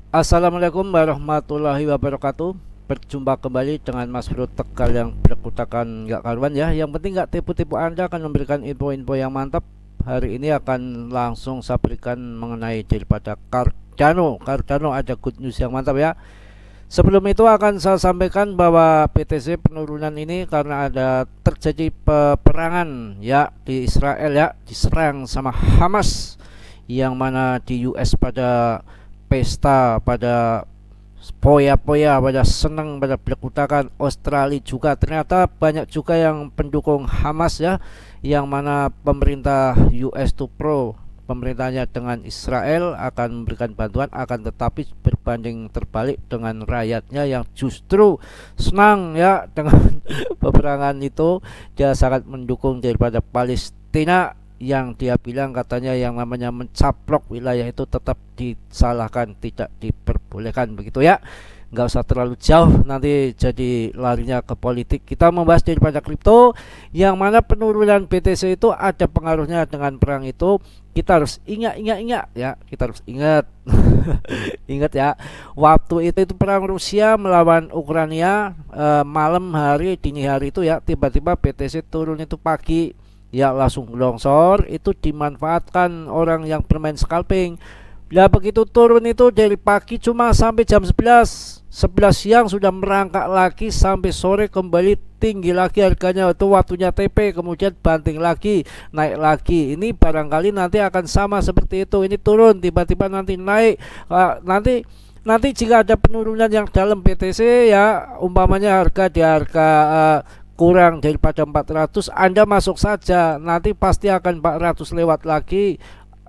Assalamualaikum warahmatullahi wabarakatuh. Berjumpa kembali dengan Mas Bro Tegal yang berkutakan nggak karuan ya. Yang penting nggak tipu-tipu, Anda akan memberikan info-info yang mantap. Hari ini akan langsung saya berikan mengenai daripada Cardano. Cardano ada good news yang mantap ya. Sebelum itu akan saya sampaikan bahwa BTC penurunan ini karena ada terjadi peperangan ya di Israel ya, diserang sama Hamas, yang mana di US pada pesta, pada poya-poya, pada senang, pada berkutakan. Australia juga ternyata banyak juga yang pendukung Hamas ya, yang mana pemerintah US to pro, pemerintahnya dengan Israel akan memberikan bantuan, akan tetapi berbanding terbalik dengan rakyatnya yang justru senang ya dengan peperangan itu. Dia sangat mendukung daripada Palestina, yang dia bilang katanya yang namanya mencaplok wilayah itu tetap disalahkan, tidak diperbolehkan, begitu ya. Nggak usah terlalu jauh nanti jadi larinya ke politik. Kita membahas daripada kripto, yang mana penurunan BTC itu ada pengaruhnya dengan perang itu. Kita harus ingat ya, kita harus ingat. Ingat ya, waktu itu perang Rusia melawan Ukraina, malam hari dini hari itu ya, tiba-tiba BTC turun itu pagi ya, langsung longsor. Itu dimanfaatkan orang yang bermain scalping. Lah begitu turun itu dari pagi cuma sampai jam 11 siang sudah merangkak lagi, sampai sore kembali tinggi lagi harganya. Itu waktunya TP, kemudian banting lagi, naik lagi. Ini barangkali nanti akan sama seperti itu. Ini turun tiba-tiba nanti naik. Nanti jika ada penurunan yang dalam BTC ya, umpamanya harga di harga kurang daripada 400, Anda masuk saja, nanti pasti akan 400 lewat lagi.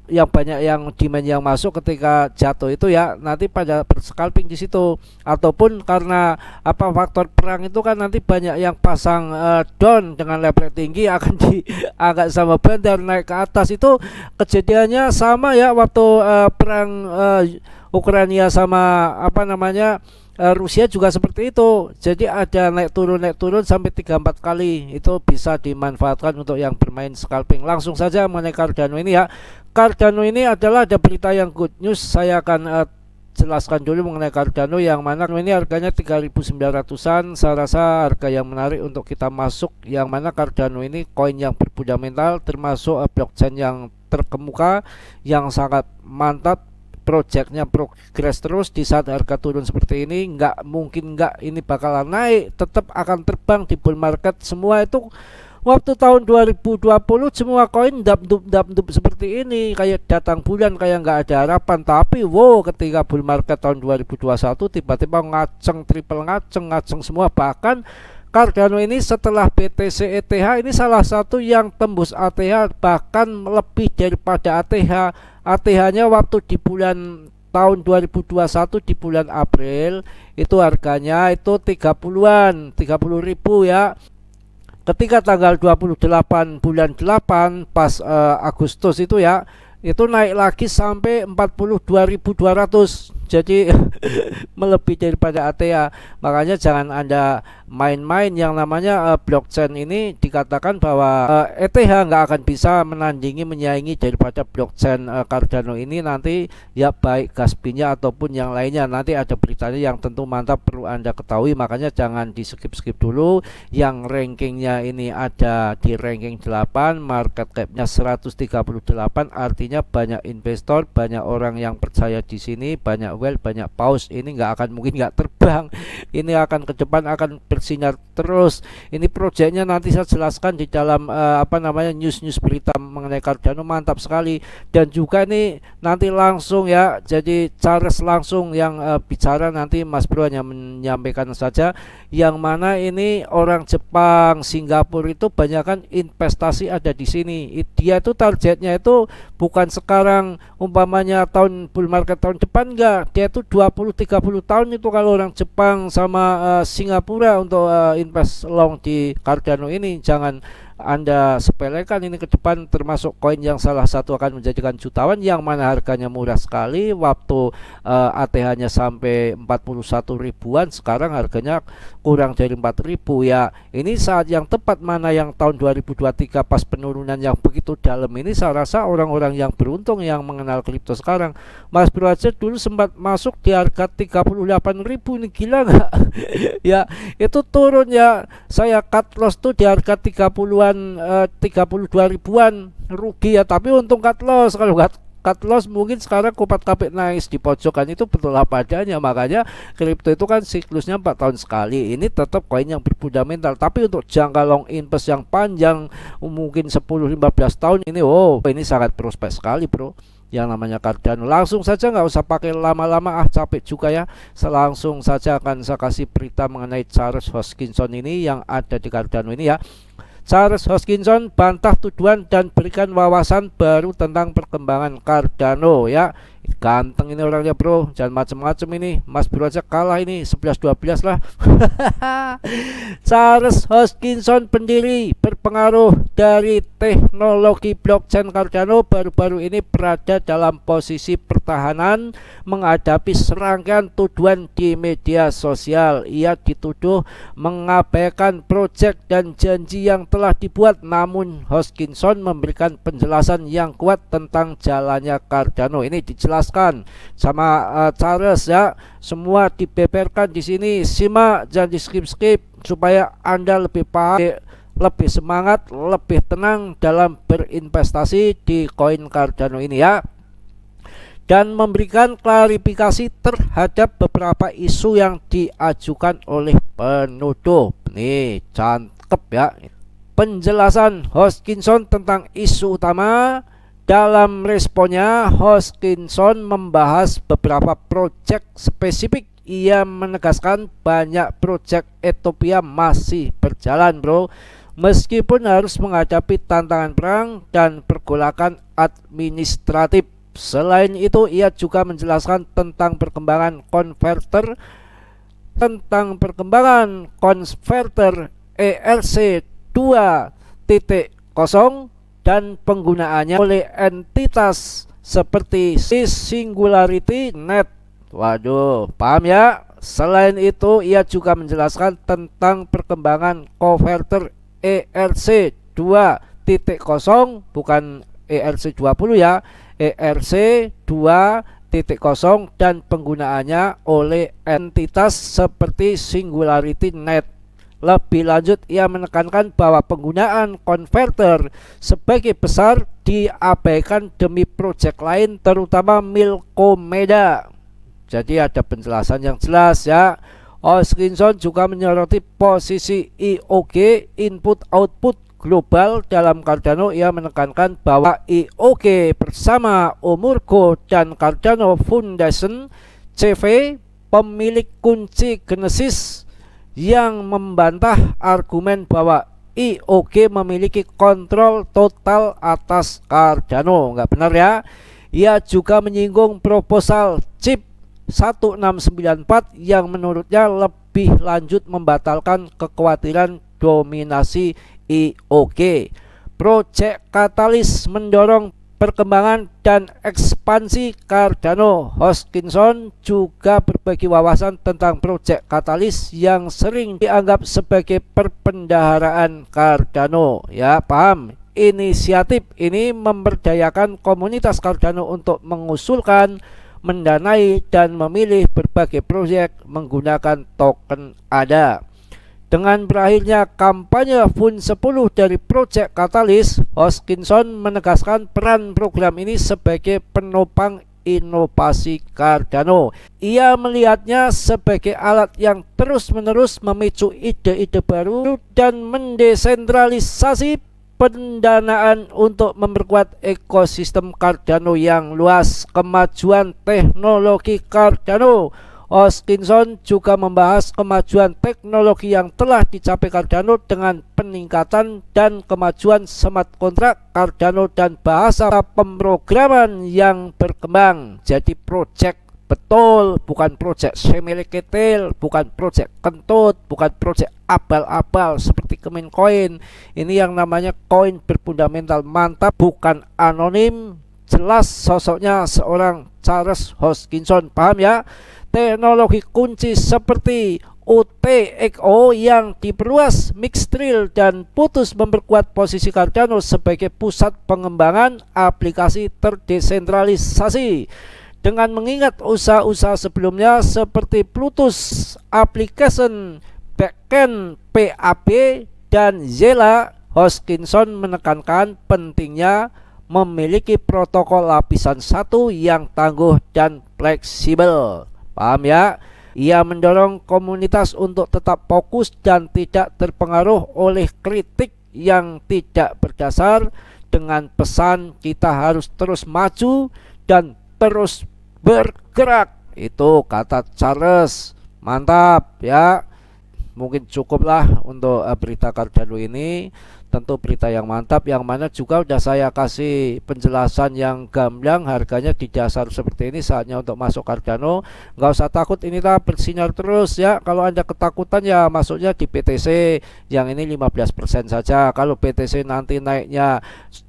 Yang banyak yang demand yang masuk ketika jatuh itu ya, nanti pada berscalping di situ. Ataupun karena apa, faktor perang itu kan nanti banyak yang pasang down dengan level tinggi, akan di agak sama bandar naik ke atas. Itu kejadiannya sama ya waktu perang Ukraina sama apa namanya Rusia juga seperti itu. Jadi ada naik turun sampai 3-4 kali. Itu bisa dimanfaatkan untuk yang bermain scalping. Langsung saja mengenai Cardano ini ya. Cardano ini adalah ada berita yang good news. Saya akan jelaskan dulu mengenai Cardano, yang mana ini harganya 3.900-an. Saya rasa harga yang menarik untuk kita masuk, yang mana Cardano ini koin yang berfundamental, termasuk blockchain yang terkemuka, yang sangat mantap. Projectnya progres terus. Di saat harga turun seperti ini, nggak mungkin nggak ini bakalan naik, tetap akan terbang di bull market. Semua itu waktu tahun 2020 semua koin dap seperti ini, kayak datang bulan, kayak nggak ada harapan. Tapi wow, ketika bull market tahun 2021 tiba-tiba ngaceng, triple ngaceng semua. Bahkan Cardano ini setelah BTC ETH ini salah satu yang tembus ATH, bahkan lebih daripada ATH. ATH-nya waktu di bulan tahun 2021 di bulan April itu harganya itu 30-an, 30.000 ya. Ketika tanggal 28 bulan 8 pas Agustus itu ya, itu naik lagi sampai 42.200. Jadi melebihi daripada ATH. Makanya jangan Anda main-main yang namanya blockchain ini. Dikatakan bahwa ETH nggak akan bisa menandingi, menyaingi daripada blockchain Cardano ini nanti ya, baik Gaspinya ataupun yang lainnya. Nanti ada beritanya yang tentu mantap, perlu Anda ketahui. Makanya jangan di skip dulu. Yang rankingnya ini ada di ranking 8, market capnya 138. Artinya banyak investor, banyak orang yang percaya di sini, banyak banyak paus. Ini nggak akan mungkin nggak terbang. Ini akan ke depan akan bersinar terus. Ini proyeknya nanti saya jelaskan di dalam apa namanya news berita mengenai Cardano, mantap sekali. Dan juga ini nanti langsung ya, jadi Charles langsung yang bicara, nanti Mas Bro hanya menyampaikan saja. Yang mana ini orang Jepang, Singapura itu banyakkan investasi ada di sini. Dia itu targetnya itu bukan sekarang umpamanya tahun bull market tahun depan, enggak. Dia itu 20-30 tahun itu kalau orang Jepang sama Singapura untuk invest long di Cardano ini. Jangan Anda sepelekan ini ke depan, termasuk koin yang salah satu akan menjadikan jutawan yang mana harganya murah sekali. Waktu ATH-nya sampai 41 ribuan, sekarang harganya kurang dari 4.000 ya. Ini saat yang tepat, mana yang tahun 2023 pas penurunan yang begitu dalam ini, saya rasa orang-orang yang beruntung yang mengenal kripto sekarang. Mas Bro aja dulu sempat masuk di harga 38.000, ini gila nggak? Ya, itu turun ya. Saya cut loss tuh di harga 30-an, 32 ribuan rugi ya, tapi untung cut loss. Kalau nggak cut loss mungkin sekarang kupat kapit nangis di pojokan. Itu betul apa adanya. Makanya kripto itu kan siklusnya 4 tahun sekali. Ini tetap koin yang berfundamental, tapi untuk jangka long invest yang panjang, mungkin 10-15 tahun ini, ini sangat prospek sekali bro, yang namanya Cardano. Langsung saja, nggak usah pakai lama-lama, capek juga ya. Langsung saja akan saya kasih berita mengenai Charles Hoskinson ini yang ada di Cardano ini ya. Charles Hoskinson bantah tuduhan dan berikan wawasan baru tentang perkembangan Cardano ya. Ganteng ini orangnya bro, jangan macem-macem ini. Mas Bro aja kalah ini 11-12 lah. Charles Hoskinson, pendiri berpengaruh dari teknologi blockchain Cardano, baru-baru ini berada dalam posisi pertahanan menghadapi serangkaian tuduhan di media sosial. Ia dituduh mengabaikan proyek dan janji yang telah dibuat, namun Hoskinson memberikan penjelasan yang kuat tentang jalannya Cardano. Ini dijelaskan sama Charles ya, semua dibeberkan di sini. Simak, jangan di skip supaya Anda lebih paham, lebih semangat, lebih tenang dalam berinvestasi di koin Cardano ini ya. Dan memberikan klarifikasi terhadap beberapa isu yang diajukan oleh penuduh. Nih, cakep ya. Penjelasan Hoskinson tentang isu utama. Dalam responnya, Hoskinson membahas beberapa proyek spesifik. Ia menegaskan banyak proyek Ethiopia masih berjalan bro, meskipun harus menghadapi tantangan perang dan pergolakan administratif. Selain itu, ia juga menjelaskan tentang perkembangan konverter ERC 2.0 dan penggunaannya oleh entitas seperti Singularity Net. Waduh, paham ya? Selain itu, ia juga menjelaskan tentang perkembangan konverter ERC 2.0, bukan ERC 20 ya, ERC 2.0 dan penggunaannya oleh entitas seperti Singularity Net. Lebih lanjut, ia menekankan bahwa penggunaan konverter sebagai besar diabaikan demi proyek lain, terutama Milkomeda. Jadi ada penjelasan yang jelas ya. Hoskinson juga menyoroti posisi IOG, Input Output Global, dalam Cardano. Ia menekankan bahwa IOG bersama Omurgo dan Cardano Foundation CV, pemilik kunci Genesis, yang membantah argumen bahwa IOG memiliki kontrol total atas Cardano. Nggak benar ya. Ia juga menyinggung proposal chip 1694 yang menurutnya lebih lanjut membatalkan kekhawatiran dominasi IOG. Proyek Katalis mendorong perkembangan dan ekspansi Cardano. Hoskinson juga berbagi wawasan tentang proyek Katalis yang sering dianggap sebagai perbendaharaan Cardano. Ya, paham? Inisiatif ini memberdayakan komunitas Cardano untuk mengusulkan, mendanai, dan memilih berbagai proyek menggunakan token ADA. Dengan berakhirnya kampanye Fund 10 dari proyek Katalis, Hoskinson menegaskan peran program ini sebagai penopang inovasi Cardano. Ia melihatnya sebagai alat yang terus-menerus memicu ide-ide baru dan mendesentralisasi pendanaan untuk memperkuat ekosistem Cardano yang luas. Kemajuan teknologi Cardano. Hoskinson juga membahas kemajuan teknologi yang telah dicapai Cardano dengan peningkatan dan kemajuan smart kontrak Cardano dan bahasa pemrograman yang berkembang. Jadi proyek betul, bukan project semiliketil, bukan project kentut, bukan project abal-abal seperti Kemenkoin. Ini yang namanya koin berfundamental mantap, bukan anonim, jelas sosoknya seorang Charles Hoskinson, paham ya? Teknologi kunci seperti UTXO yang diperluas, Mixtrail dan putus memperkuat posisi Cardano sebagai pusat pengembangan aplikasi terdesentralisasi. Dengan mengingat usaha-usaha sebelumnya seperti Plutus Application, Backend PAB, dan Zella, Hoskinson menekankan pentingnya memiliki protokol lapisan 1 yang tangguh dan fleksibel. Paham ya? Ia mendorong komunitas untuk tetap fokus dan tidak terpengaruh oleh kritik yang tidak berdasar, dengan pesan kita harus terus maju dan terus bergerak. Itu kata Charles. Mantap ya. Mungkin cukuplah untuk berita Cardano ini. Tentu berita yang mantap, yang mana juga udah saya kasih penjelasan yang gamblang. Harganya di dasar seperti ini, saatnya untuk masuk Cardano. Nggak usah takut, ini lah bersinar terus ya. Kalau Anda ketakutan ya masuknya di PTC yang ini 15% saja. Kalau PTC nanti naiknya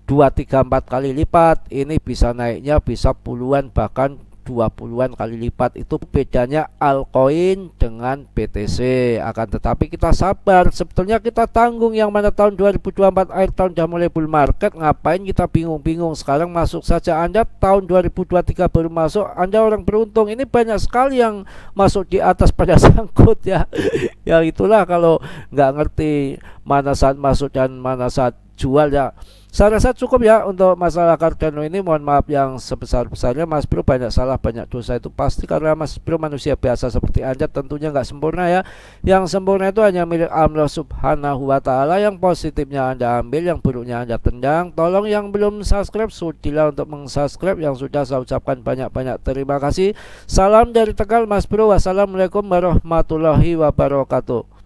2, 3, 4 kali lipat, ini bisa naiknya bisa puluhan bahkan 20-an kali lipat. Itu bedanya altcoin dengan BTC. Akan tetapi kita sabar, sebetulnya kita tanggung. Yang mana tahun 2024 akhir tahun udah mulai bull market, ngapain kita bingung-bingung? Sekarang masuk saja. Anda tahun 2023 baru masuk, Anda orang beruntung. Ini banyak sekali yang masuk di atas pada sangkut ya. Ya itulah, kalau nggak ngerti mana saat masuk dan mana saat jual ya. Saya rasa cukup ya untuk masalah Cardano ini. Mohon maaf yang sebesar-besarnya. Mas Bro banyak salah, banyak dosa, itu pasti karena Mas Bro manusia biasa seperti Anda, tentunya nggak sempurna ya. Yang sempurna itu hanya milik Allah Subhanahu wa Ta'ala. Yang positifnya Anda ambil, yang buruknya Anda tendang. Tolong yang belum subscribe, sudilah untuk meng-subscribe. Yang sudah, saya ucapkan banyak-banyak terima kasih. Salam dari Tegal Mas Bro. Wassalamualaikum warahmatullahi wabarakatuh.